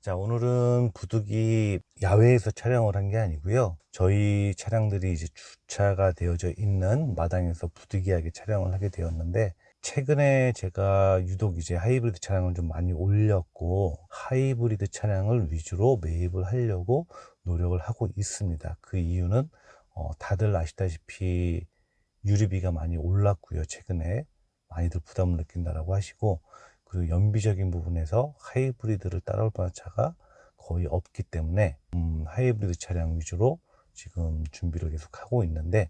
자, 오늘은 부득이 야외에서 촬영을 한 게 아니고요. 저희 차량들이 이제 주차가 되어져 있는 마당에서 부득이하게 촬영을 하게 되었는데, 최근에 제가 유독 이제 하이브리드 차량을 좀 많이 올렸고, 하이브리드 차량을 위주로 매입을 하려고 노력을 하고 있습니다. 그 이유는 다들 아시다시피 유류비가 많이 올랐고요. 최근에 많이들 부담을 느낀다라고 하시고, 그리고 연비적인 부분에서 하이브리드를 따라올 만한 차가 거의 없기 때문에 하이브리드 차량 위주로 지금 준비를 계속 하고 있는데,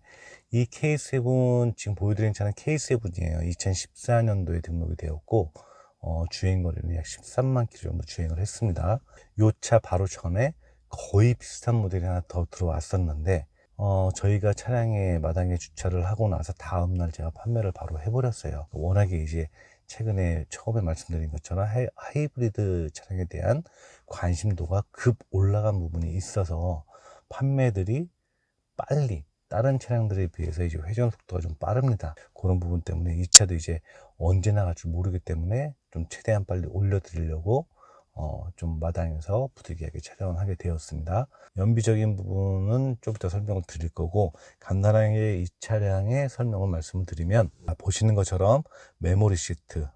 이 K7 지금 보여드린 차는 K7이에요. 2014년도에 등록이 되었고 주행거리는 약 13만 킬로 정도 주행을 했습니다. 이 차 바로 전에 거의 비슷한 모델이 하나 더 들어왔었는데, 저희가 차량에 마당에 주차를 하고 나서 다음날 제가 판매를 바로 해버렸어요. 워낙에 이제 최근에 처음에 말씀드린 것처럼 하이브리드 차량에 대한 관심도가 급 올라간 부분이 있어서 판매들이 빨리, 다른 차량들에 비해서 이제 회전 속도가 좀 빠릅니다. 그런 부분 때문에 이 차도 이제 언제 나갈 줄 모르기 때문에 좀 최대한 빨리 올려드리려고 좀 마당에서 부득이하게 촬영을 하게 되었습니다. 연비적인 부분은 좀 이따 설명을 드릴 거고, 간단하게 이 차량의 설명을 말씀을 드리면, 보시는 것처럼 메모리 시트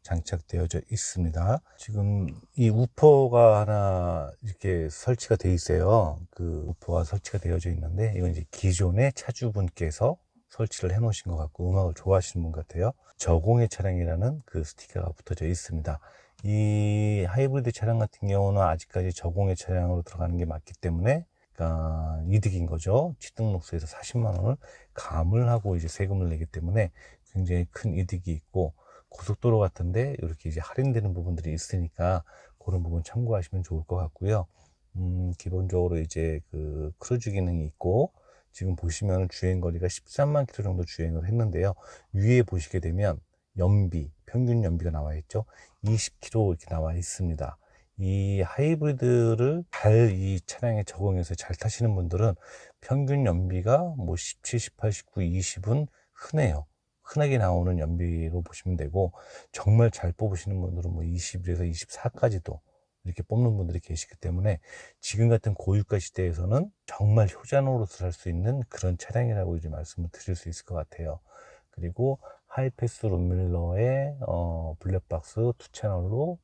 장착되어져 있습니다. 지금 이 우퍼가 하나 이렇게 설치가 되어 있어요. 그 우퍼가 설치가 되어져 있는데, 이건 이제 기존의 차주분께서 설치를 해 놓으신 것 같고 음악을 좋아하시는 분 같아요. 저공해 차량이라는 그 스티커가 붙어져 있습니다. 이 하이브리드 차량 같은 경우는 아직까지 저공해 차량으로 들어가는 게 맞기 때문에, 그러니까 이득인 거죠. 취등록세에서 40만 원을 감을 하고 이제 세금을 내기 때문에 굉장히 큰 이득이 있고, 고속도로 같은데 이렇게 이제 할인되는 부분들이 있으니까 그런 부분 참고하시면 좋을 것 같고요. 기본적으로 이제 그 크루즈 기능이 있고, 지금 보시면 주행거리가 13만 킬로 정도 주행을 했는데요. 위에 보시게 되면 평균 연비가 나와 있죠. 20km 이렇게 나와 있습니다. 이 하이브리드를 이 차량에 적응해서 잘 타시는 분들은 평균 연비가 뭐 17, 18, 19, 20은 흔해요. 흔하게 나오는 연비로 보시면 되고, 정말 잘 뽑으시는 분들은 뭐 21에서 24까지도 이렇게 뽑는 분들이 계시기 때문에, 지금 같은 고유가 시대에서는 정말 효자노릇을 할 수 있는 그런 차량이라고 이제 말씀을 드릴 수 있을 것 같아요. 그리고 하이패스 룸밀러에 블랙박스 2채널로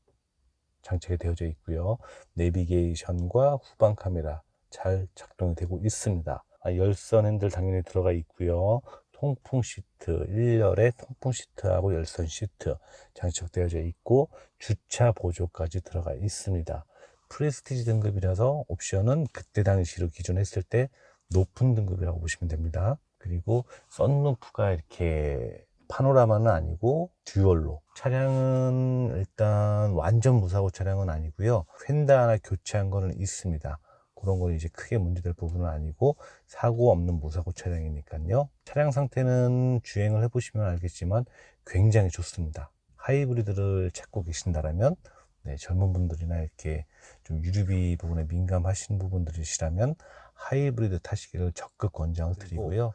장착이 되어져 있고요. 내비게이션과 후방 카메라 잘 작동이 되고 있습니다. 열선 핸들 당연히 들어가 있고요. 통풍 시트, 1열에 통풍 시트하고 열선 시트 장착되어져 있고, 주차 보조까지 들어가 있습니다. 프레스티지 등급이라서 옵션은 그때 당시로 기준했을 때 높은 등급이라고 보시면 됩니다. 그리고 썬루프가 이렇게 파노라마는 아니고 듀얼로, 차량은 일단 완전 무사고 차량은 아니고요. 휀다 하나 교체한 거는 있습니다. 그런 건 이제 크게 문제될 부분은 아니고 사고 없는 무사고 차량이니까요. 차량 상태는 주행을 해보시면 알겠지만 굉장히 좋습니다. 하이브리드를 찾고 계신다라면, 네, 젊은 분들이나 이렇게 좀 유류비 부분에 민감하신 부분들이시라면 하이브리드 타시기를 적극 권장을 드리고요.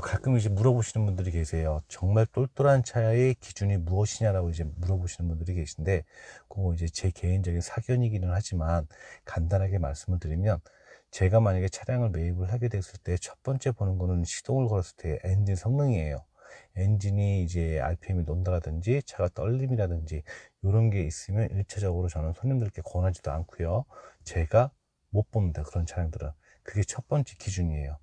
가끔 이제 물어보시는 분들이 계세요. 정말 똘똘한 차의 기준이 무엇이냐라고 이제 물어보시는 분들이 계신데, 그거 이제 제 개인적인 사견이기는 하지만 간단하게 말씀을 드리면, 제가 만약에 차량을 매입을 하게 됐을 때 첫 번째 보는 거는 시동을 걸었을 때 엔진 성능이에요. 엔진이 이제 RPM이 논다라든지 차가 떨림이라든지 이런 게 있으면 1차적으로 저는 손님들께 권하지도 않고요. 제가 못 봅니다. 그런 차량들은. 그게 첫 번째 기준이에요.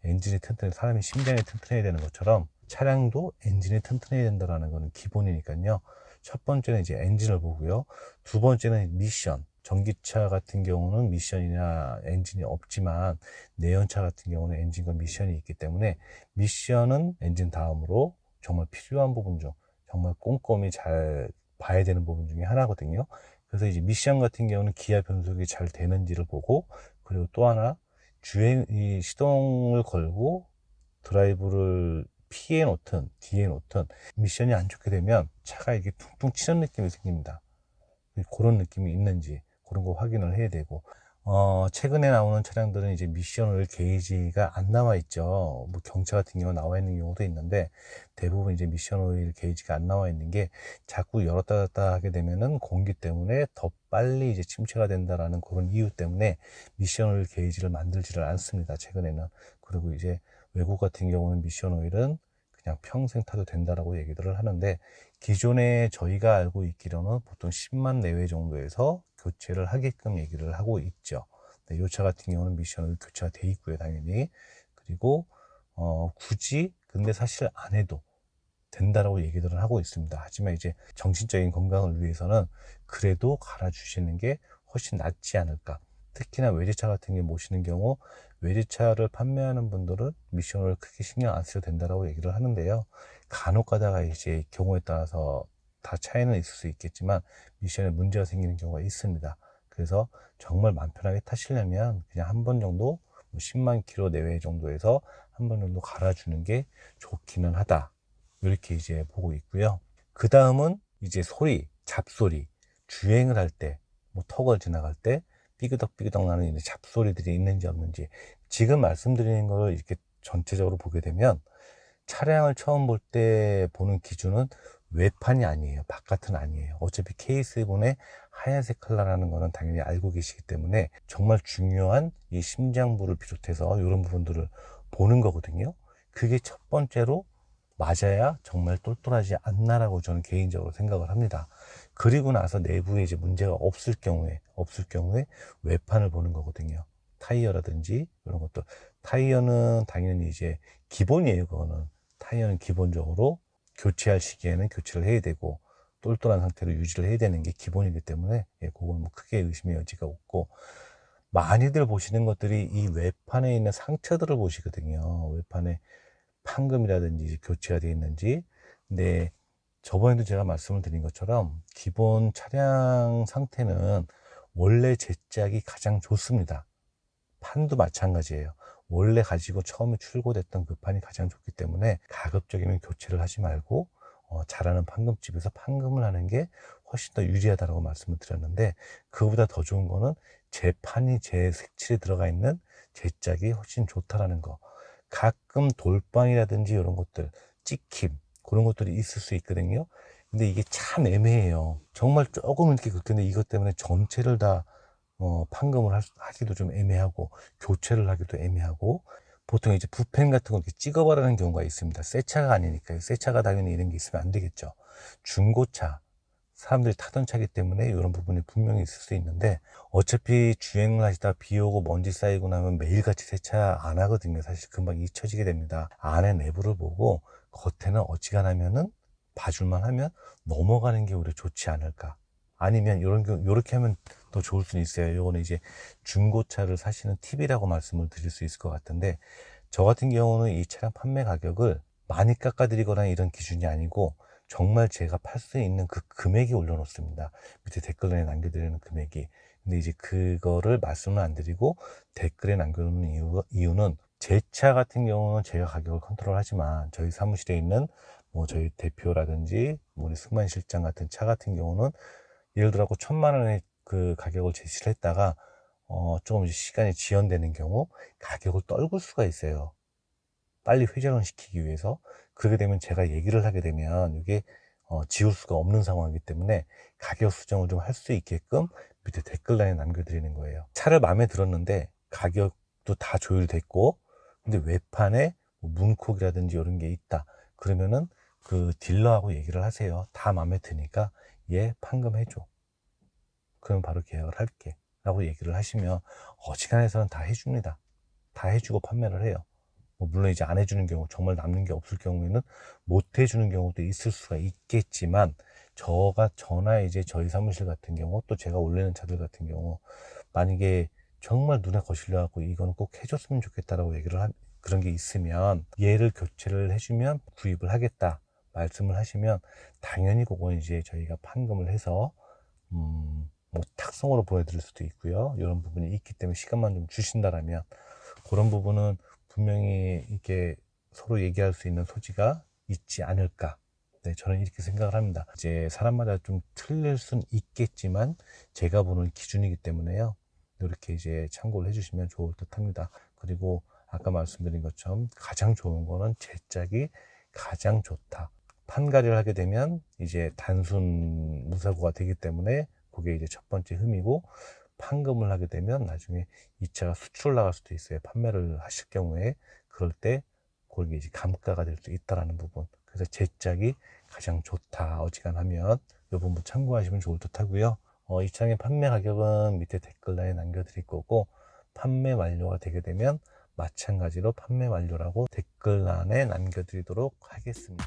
엔진이 튼튼해, 사람이 심장이 튼튼해야 되는 것처럼 차량도 엔진이 튼튼해야 된다는 것은 기본이니까요. 첫 번째는 이제 엔진을 보고요. 두 번째는 미션. 전기차 같은 경우는 미션이나 엔진이 없지만, 내연차 같은 경우는 엔진과 미션이 있기 때문에 미션은 엔진 다음으로 정말 필요한 부분 중 정말 꼼꼼히 잘 봐야 되는 부분 중에 하나거든요. 그래서 이제 미션 같은 경우는 기아 변속이 잘 되는지를 보고, 그리고 또 하나 이 시동을 걸고 드라이브를 피해 놓든 뒤에 놓든 미션이 안 좋게 되면 차가 이게 퉁퉁 치는 느낌이 생깁니다. 그런 느낌이 있는지 그런 거 확인을 해야 되고, 최근에 나오는 차량들은 이제 미션 오일 게이지가 안 나와 있죠. 뭐 경차 같은 경우 나와 있는 경우도 있는데, 대부분 이제 미션 오일 게이지가 안 나와 있는 게, 자꾸 열었다 닫았다 하게 되면은 공기 때문에 더 빨리 이제 침체가 된다라는 그런 이유 때문에 미션 오일 게이지를 만들지를 않습니다, 최근에는. 그리고 이제 외국 같은 경우는 미션 오일은 그냥 평생 타도 된다라고 얘기들을 하는데, 기존에 저희가 알고 있기로는 보통 10만 내외 정도에서 교체를 하게끔 얘기를 하고 있죠. 네, 이 차 같은 경우는 미션을 교체가 돼 있고요, 당연히. 그리고 굳이 근데 사실 안 해도 된다라고 얘기들은 하고 있습니다. 하지만 이제 정신적인 건강을 위해서는 그래도 갈아주시는 게 훨씬 낫지 않을까. 특히나 외제차 같은 게 모시는 경우, 외제차를 판매하는 분들은 미션을 크게 신경 안 써도 된다라고 얘기를 하는데요. 간혹 가다가 이제 경우에 따라서 다 차이는 있을 수 있겠지만 미션에 문제가 생기는 경우가 있습니다. 그래서 정말 마음 편하게 타시려면 그냥 한 번 정도, 10만 킬로 내외 정도에서 한 번 정도 갈아주는 게 좋기는 하다. 이렇게 이제 보고 있고요. 그 다음은 이제 소리, 잡소리, 주행을 할 때, 뭐 턱을 지나갈 때 삐그덕삐그덕 나는 이제 잡소리들이 있는지 없는지, 지금 말씀드리는 걸 이렇게 전체적으로 보게 되면 차량을 처음 볼 때 보는 기준은 외판이 아니에요. 바깥은 아니에요. 어차피 K7의 하얀색 컬러라는 거는 당연히 알고 계시기 때문에 정말 중요한 이 심장부를 비롯해서 이런 부분들을 보는 거거든요. 그게 첫 번째로 맞아야 정말 똘똘하지 않나라고 저는 개인적으로 생각을 합니다. 그리고 나서 내부에 이제 문제가 없을 경우에 외판을 보는 거거든요. 타이어라든지 이런 것도. 타이어는 당연히 이제 기본이에요. 그거는. 타이어는 기본적으로 교체할 시기에는 교체를 해야 되고, 똘똘한 상태로 유지를 해야 되는 게 기본이기 때문에, 그건 뭐 크게 의심의 여지가 없고, 많이들 보시는 것들이 이 외판에 있는 상처들을 보시거든요. 외판에 판금이라든지 교체가 되어 있는지. 근데 저번에도 제가 말씀을 드린 것처럼 기본 차량 상태는 원래 제 짝이 가장 좋습니다. 판도 마찬가지예요. 원래 가지고 처음에 출고됐던 그 판이 가장 좋기 때문에 가급적이면 교체를 하지 말고 잘하는 판금집에서 판금을 하는 게 훨씬 더 유리하다고 말씀을 드렸는데, 그보다 더 좋은 거는 제 판이 제 색칠에 들어가 있는 제 짝이 훨씬 좋다라는 거. 가끔 돌방이라든지 이런 것들, 찍힘, 그런 것들이 있을 수 있거든요. 근데 이게 참 애매해요. 정말 조금 이렇게 긁는데 이것 때문에 전체를 다 판금을 하기도 좀 애매하고, 교체를 하기도 애매하고, 보통 이제 붓펜 같은 거 이렇게 찍어버리는 경우가 있습니다. 새 차가 아니니까요. 새 차가 당연히 이런 게 있으면 안 되겠죠. 중고차, 사람들이 타던 차기 때문에 이런 부분이 분명히 있을 수 있는데, 어차피 주행을 하시다 비 오고 먼지 쌓이고 나면 매일같이 세차 안 하거든요. 사실 금방 잊혀지게 됩니다. 안에 내부를 보고 겉에는 어지간하면은 봐줄만 하면 넘어가는 게 오히려 좋지 않을까. 아니면 요렇게 하면 더 좋을 수는 있어요. 요거는 이제 중고차를 사시는 팁이라고 말씀을 드릴 수 있을 것 같은데, 저 같은 경우는 이 차량 판매 가격을 많이 깎아드리거나 이런 기준이 아니고, 정말 제가 팔 수 있는 그 금액이 올려놓습니다. 밑에 댓글에 남겨드리는 금액이. 근데 이제 그거를 말씀을 안 드리고 댓글에 남겨놓는 이유는, 제 차 같은 경우는 제가 가격을 컨트롤하지만 저희 사무실에 있는 뭐 저희 대표라든지 뭐 우리 승만 실장 같은 차 같은 경우는, 예를 들어 1,000만 원의 그 가격을 제시를 했다가 조금 이제 시간이 지연되는 경우 가격을 떨굴 수가 있어요. 빨리 회전을 시키기 위해서. 그렇게 되면 제가 얘기를 하게 되면 이게 지울 수가 없는 상황이기 때문에 가격 수정을 좀 할 수 있게끔 밑에 댓글란에 남겨드리는 거예요. 차를 마음에 들었는데 가격도 다 조율됐고, 근데 외판에 뭐 문콕이라든지 이런 게 있다. 그러면은 그 딜러하고 얘기를 하세요. 다 마음에 드니까 얘 판금해줘. 그럼 바로 계약을 할게. 라고 얘기를 하시면 어지간해서는 다 해줍니다. 다 해주고 판매를 해요. 뭐 물론 이제 안 해주는 경우, 정말 남는 게 없을 경우에는 못 해주는 경우도 있을 수가 있겠지만, 저나 이제 저희 사무실 같은 경우, 또 제가 올리는 차들 같은 경우, 만약에 정말 눈에 거슬려갖고 이거는 꼭 해줬으면 좋겠다라고 그런 게 있으면, 얘를 교체를 해주면 구입을 하겠다 말씀을 하시면, 당연히 그건 이제 저희가 판금을 해서 뭐 탁송으로 보내드릴 수도 있고요. 이런 부분이 있기 때문에 시간만 좀 주신다라면 그런 부분은 분명히 이렇게 서로 얘기할 수 있는 소지가 있지 않을까. 네, 저는 이렇게 생각을 합니다. 이제 사람마다 좀 틀릴 순 있겠지만 제가 보는 기준이기 때문에요. 이렇게 이제 참고를 해주시면 좋을 듯 합니다. 그리고 아까 말씀드린 것처럼 가장 좋은 거는 제 짝이 가장 좋다. 판가리를 하게 되면 이제 단순 무사고가 되기 때문에 그게 이제 첫 번째 흠이고, 판금을 하게 되면 나중에 이 차가 수출 나갈 수도 있어요. 판매를 하실 경우에. 그럴 때 그게 이제 감가가 될 수 있다라는 부분. 그래서 제 짝이 가장 좋다. 어지간하면 이 부분 참고하시면 좋을 듯 하고요. 이 차량의 판매 가격은 밑에 댓글란에 남겨드릴 거고, 판매 완료가 되게 되면 마찬가지로 판매 완료라고 댓글란에 남겨드리도록 하겠습니다.